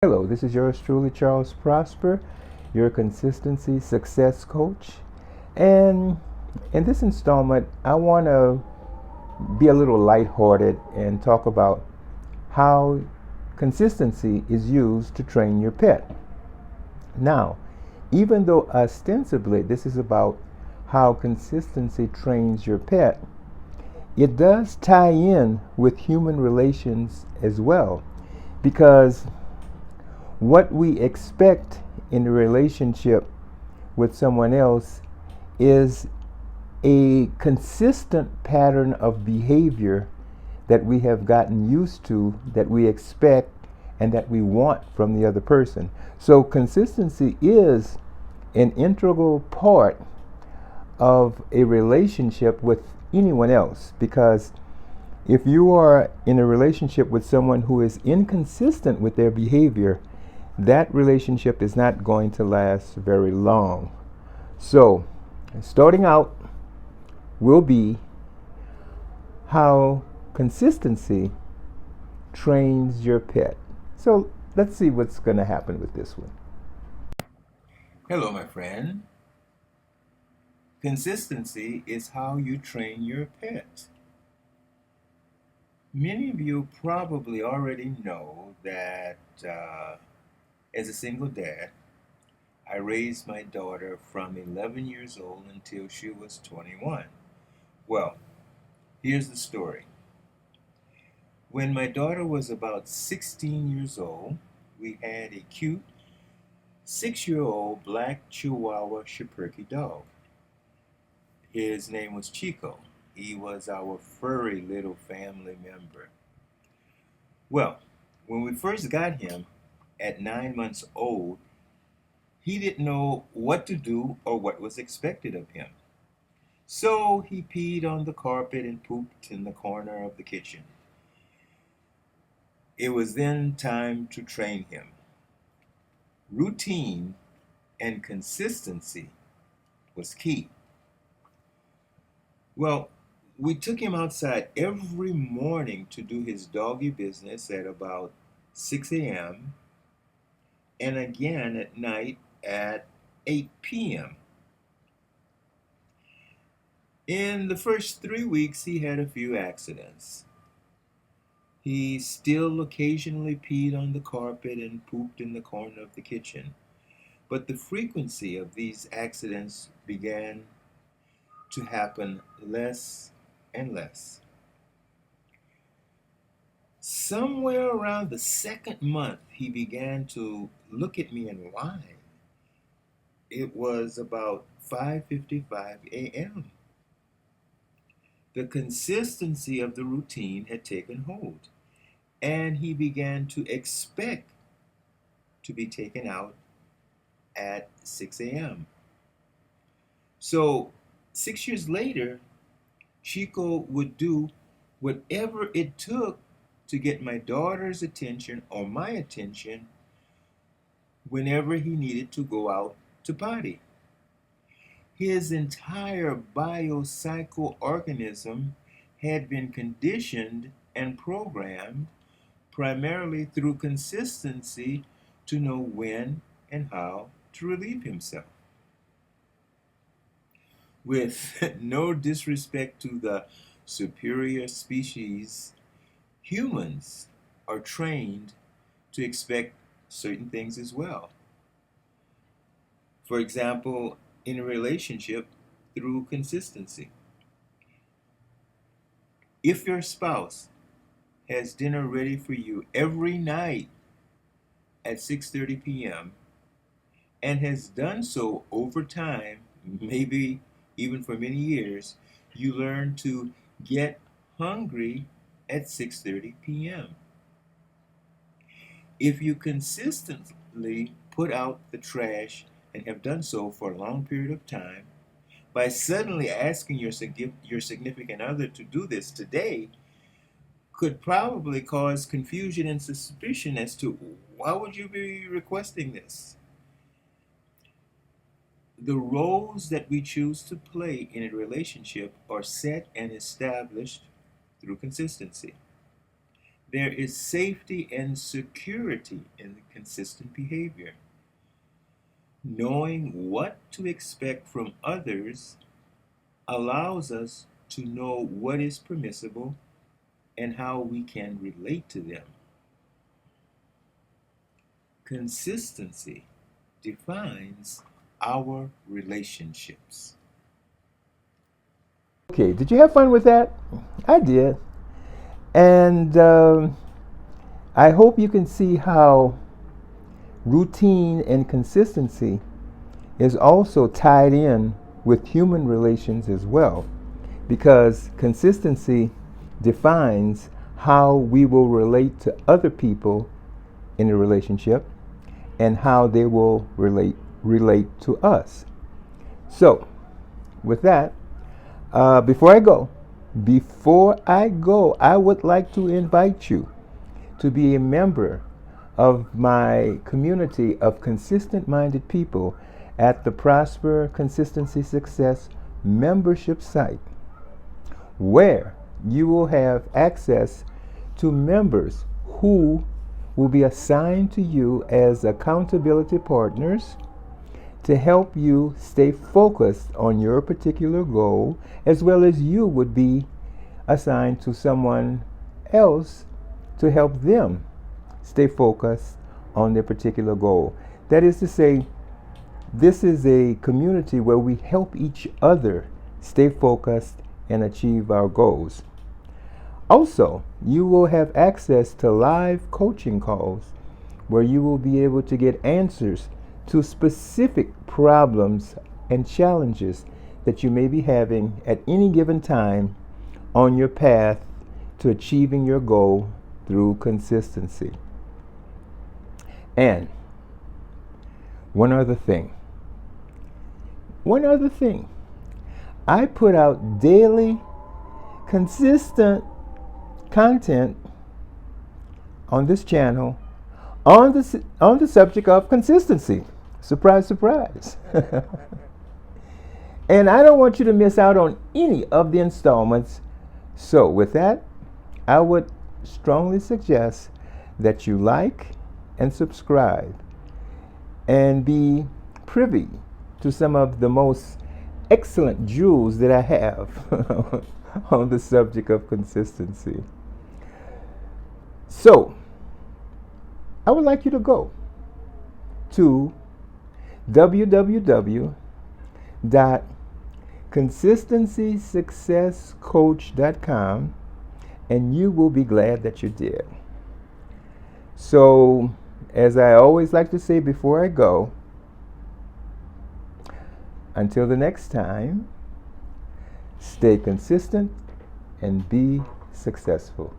Hello, this is yours truly, Charles Prosper, your consistency success coach. And in this installment, I want to be a little lighthearted and talk about how consistency is used to train your pet. Now, even though ostensibly this is about how consistency trains your pet, it does tie in with human relations as well because what we expect in a relationship with someone else is a consistent pattern of behavior that we have gotten used to, that we expect, and that we want from the other person. So, consistency is an integral part of a relationship with anyone else because if you are in a relationship with someone who is inconsistent with their behavior, that relationship is not going to last very long. So, starting out will be how consistency trains your pet. So, let's see what's going to happen with this one. Hello, my friend. Consistency is how you train your pet. Many of you probably already know that as a single dad, I raised my daughter from 11 years old until she was 21. Well, here's the story. When my daughter was about 16 years old, we had a cute 6-year-old black Chihuahua Schipperke dog. His name was Chico. He was our furry little family member. Well, when we first got him at 9 months old, he didn't know what to do or what was expected of him. So he peed on the carpet and pooped in the corner of the kitchen. It was then time to train him. Routine and consistency was key. Well, we took him outside every morning to do his doggy business at about 6 a.m. and again at night at 8 p.m. In the first 3 weeks, he had a few accidents. He still occasionally peed on the carpet and pooped in the corner of the kitchen, but the frequency of these accidents began to happen less and less. Somewhere around the second month, he began to look at me and whine. It was about 5:55 a.m. The consistency of the routine had taken hold, and he began to expect to be taken out at 6 a.m. So 6 years later, Chico would do whatever it took to get my daughter's attention or my attention whenever he needed to go out to potty. His entire biopsychal organism had been conditioned and programmed primarily through consistency to know when and how to relieve himself. With no disrespect to the superior species, humans are trained to expect certain things as well. For example, in a relationship, through consistency. If your spouse has dinner ready for you every night at 6:30 p.m. and has done so over time, maybe even for many years, you learn to get hungry at 6:30 p.m. If you consistently put out the trash and have done so for a long period of time, by suddenly asking your significant other to do this today could probably cause confusion and suspicion as to why would you be requesting this? The roles that we choose to play in a relationship are set and established through consistency. There is safety and security in consistent behavior. Knowing what to expect from others allows us to know what is permissible and how we can relate to them. Consistency defines our relationships. Okay, did you have fun with that? I did. And I hope you can see how routine and consistency is also tied in with human relations as well, because consistency defines how we will relate to other people in a relationship and how they will relate to us. So, with that, before I go, I would like to invite you to be a member of my community of consistent-minded people at the Prosper Consistency Success membership site, where you will have access to members who will be assigned to you as accountability partners to help you stay focused on your particular goal, as well as you would be assigned to someone else to help them stay focused on their particular goal. That is to say, this is a community where we help each other stay focused and achieve our goals. Also, you will have access to live coaching calls where you will be able to get answers to specific problems and challenges that you may be having at any given time on your path to achieving your goal through consistency. And one other thing. I put out daily, consistent content on this channel on the subject of consistency. Surprise, surprise. And I don't want you to miss out on any of the installments. So with that, I would strongly suggest that you like and subscribe and be privy to some of the most excellent jewels that I have on the subject of consistency. So, I would like you to go to www.consistencysuccesscoach.com, and you will be glad that you did. So, as I always like to say before I go, until the next time, stay consistent and be successful.